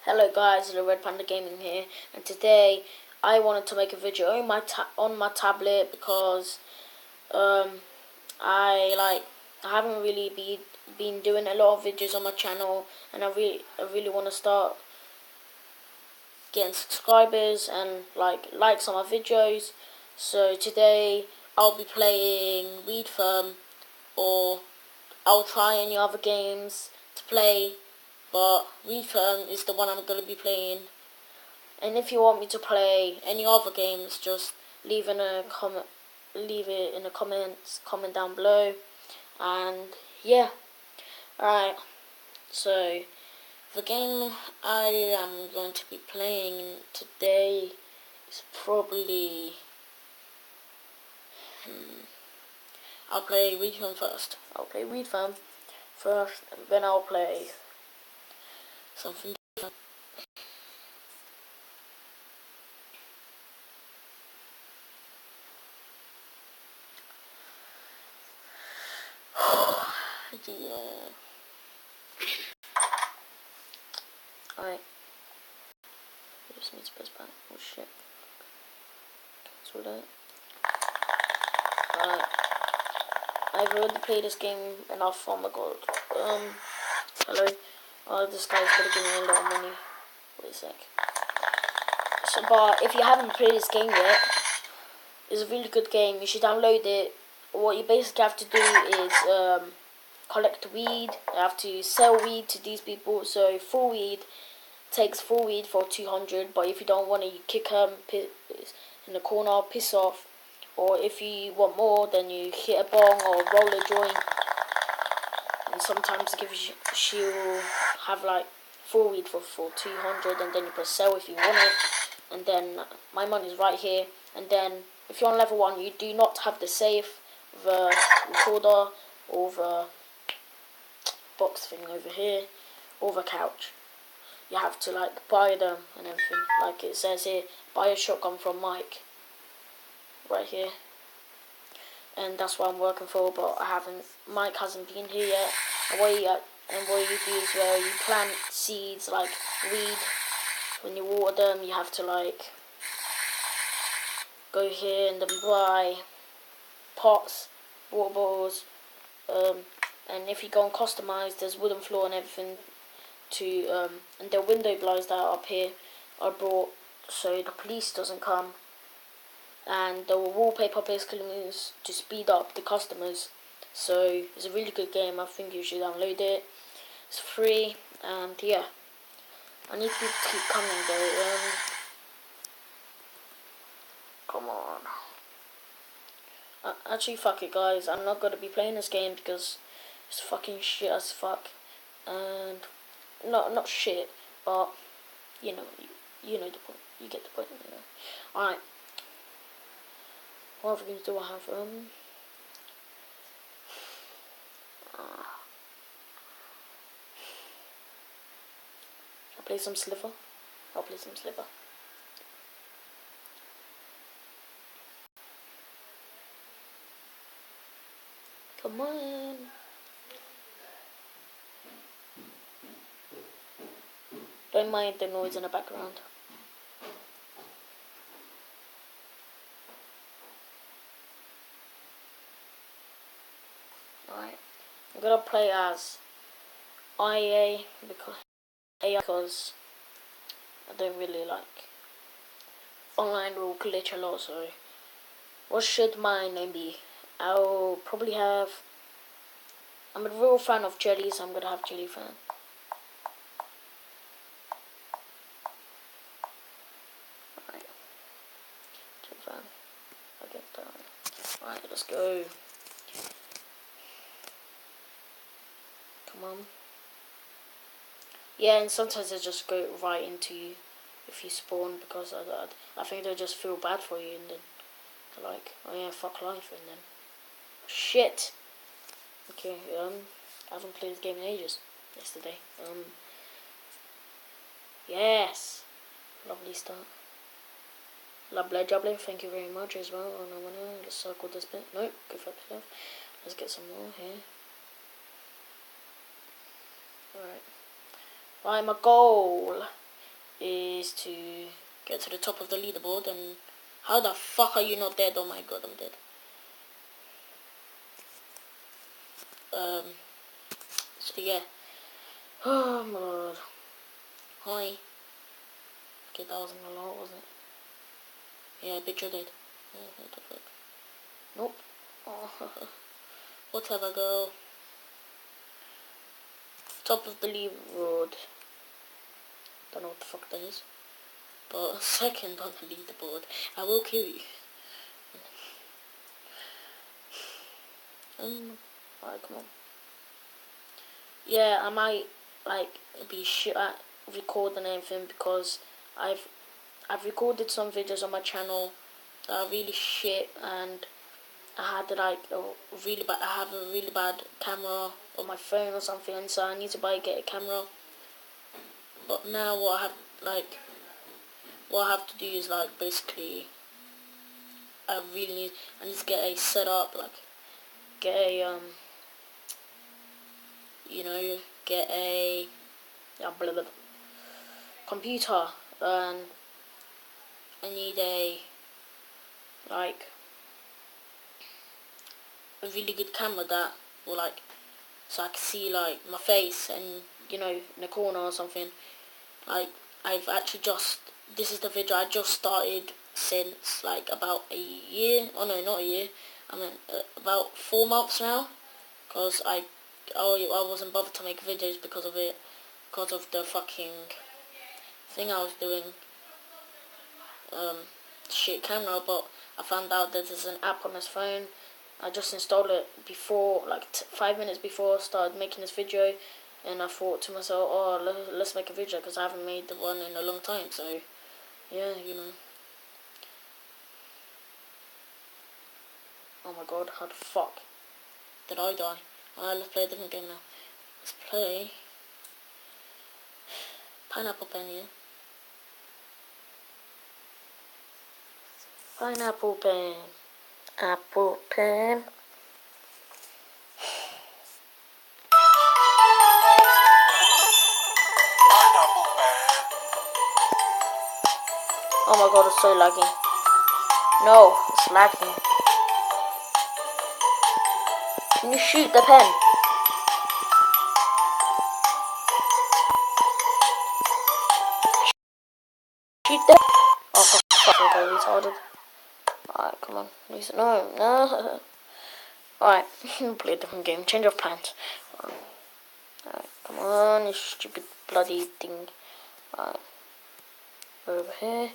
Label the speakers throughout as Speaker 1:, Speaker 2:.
Speaker 1: Hello guys, the Red Panda Gaming here, and today I wanted to make a video on my tablet because I haven't really been doing a lot of videos on my channel, and I really want to start getting subscribers and likes on my videos. So today I'll be playing Weed Firm, or I'll try any other games to play, but Weed Firm is the one I'm going to be playing. And if you want me to play any other games, just leave it in the comments, comment down below. And yeah, alright. So the game I am going to be playing today is probably I'll play Weed Firm first. I'll play Weed Firm first, and then I'll play something different. Yeah. Alright. I just need to press back. Oh shit. Cancel that. Alright. I've already played this game enough. Oh my god. Hello. Oh, this guy's gonna give me a lot of money. Wait a sec. So, but if you haven't played this game yet, it's a really good game. You should download it. What you basically have to do is collect weed. You have to sell weed to these people. So full weed takes full weed for 200. But if you don't want it, you kick them in the corner, piss off. Or if you want more, then you hit a bong or roll a joint. And sometimes she'll have like full weed for 200, and then you press sell if you want it. And then my money's right here. And then if you're on level 1, you do not have the safe, the recorder, or the box thing over here, or the couch. You have to like buy them and everything. Like it says here, buy a shotgun from Mike. Right here. And that's what I'm working for, but Mike hasn't been here yet. And what you do is where you plant seeds like weed. When you water them, you have to like go here and then buy pots, water bottles, and if you go on customize, there's wooden floor and everything and the window blinds that are up here are brought so the police doesn't come, and the wallpaper basically means to speed up the customers. So it's a really good game. I think you should download it. It's free, and yeah, I need people to keep coming though. Come on. Actually, fuck it, guys. I'm not gonna be playing this game because it's fucking shit as fuck. And not shit, but you know the point. You get the point. You know. Alright. What other games do I have? I'll play some Sliver. Come on. Don't mind the noise in the background. Alright. I'm gonna play as IA because I don't really like online will glitch a lot, so what should my name be? I'll probably have, I'm a real fan of Jelly, so I'm gonna have Jelly Fan. Alright. Jelly Fan. I'll get that. Alright, let's go. Come on. Yeah, and sometimes they just go right into you if you spawn, because I think they just feel bad for you, and then they're like, oh yeah, fuck life, and then shit. Okay, I haven't played this game in ages. Yesterday. Yes. Lovely start. Lovely jubbly, thank you very much as well. Oh no, let's circle this bit. Nope, go for stuff. Let's get some more here. Alright. Right, my goal is to get to the top of the leaderboard. And how the fuck are you not dead? Oh my god, I'm dead. So yeah. Oh my god. Hi. Okay, that wasn't a lot, wasn't it? Yeah, bitch, you're dead. What the fuck? Nope. Oh, whatever, girl. Top of the leaderboard. Don't know what the fuck that is. But second on the leaderboard. I will kill you. Alright, come on. Yeah, I might like be shit at recording anything because I've recorded some videos on my channel that are really shit, and I had like I have a really bad camera on my phone or something, and so I need to get a camera. But now what I have to do is like basically I need to get a setup, like get a get a blah, blah, computer, and I need a really good camera that will so I can see like my face and in the corner or something. Like I've actually this is the video I just started since like about a year. Oh no, not a year. I mean about 4 months now, because I wasn't bothered to make videos because of the fucking thing I was doing. Shit camera, but I found out that there's an app on this phone. I just installed it before, like 5 minutes before I started making this video, and I thought to myself, oh, let's make a video because I haven't made the one in a long time. So yeah, Oh my god, how the fuck did I die? Alright, let's play a different game now. Let's play Pineapple Pen, yeah? Pineapple Pen. Apple Pen. Oh my god, it's so laggy. No, it's lagging. Can you shoot the pen? Shoot the... Oh, for fuck's sake, I retarded. Alright, come on. No. Alright, play a different game. Change of plans. Alright, come on, you stupid bloody thing. Alright. Over here.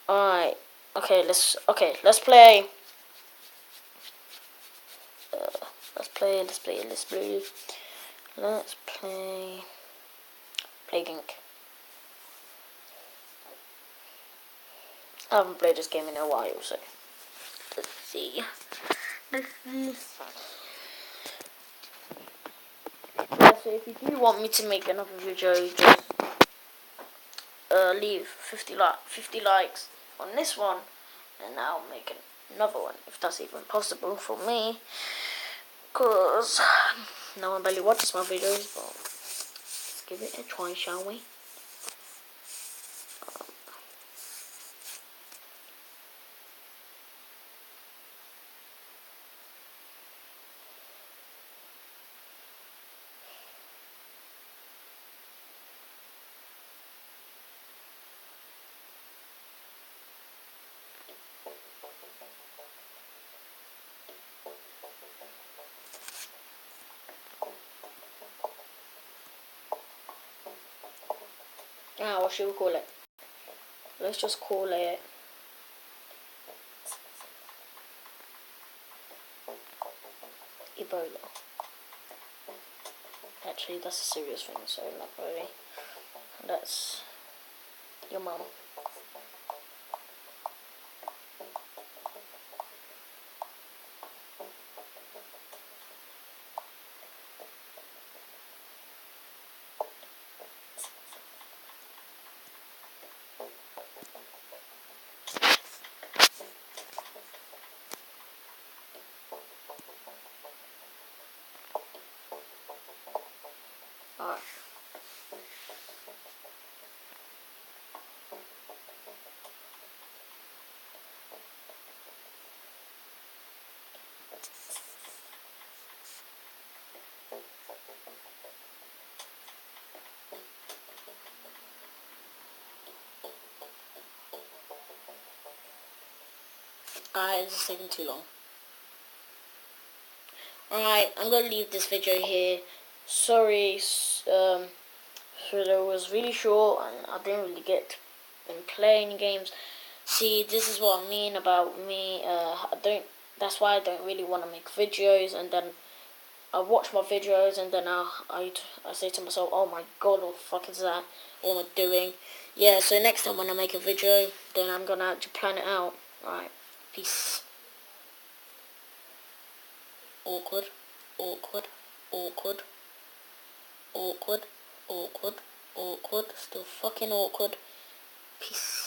Speaker 1: Alright. Okay, let's play. Let's play. Plague Inc. I haven't played this game in a while, so let's see. So if you do want me to make another video, just leave 50 likes on this one, and I'll make another one if that's even possible for me. Cause no one barely watches my videos, but let's give it a try, shall we? What should we call it? Let's just call it Ebola. Actually, that's a serious thing, so not really. That's your mum. Alright. Alright, this is taking too long. Alright, I'm gonna leave this video here. Sorry, video was really short and I didn't really get to play any games. See, this is what I mean about me. That's why I don't really want to make videos, and then I watch my videos and then I say to myself, oh my god, what the fuck is that? What am I doing? Yeah, so next time when I make a video, then I'm gonna actually plan it out. Alright, peace. Awkward, awkward, awkward, awkward, awkward, awkward, still fucking awkward. Peace.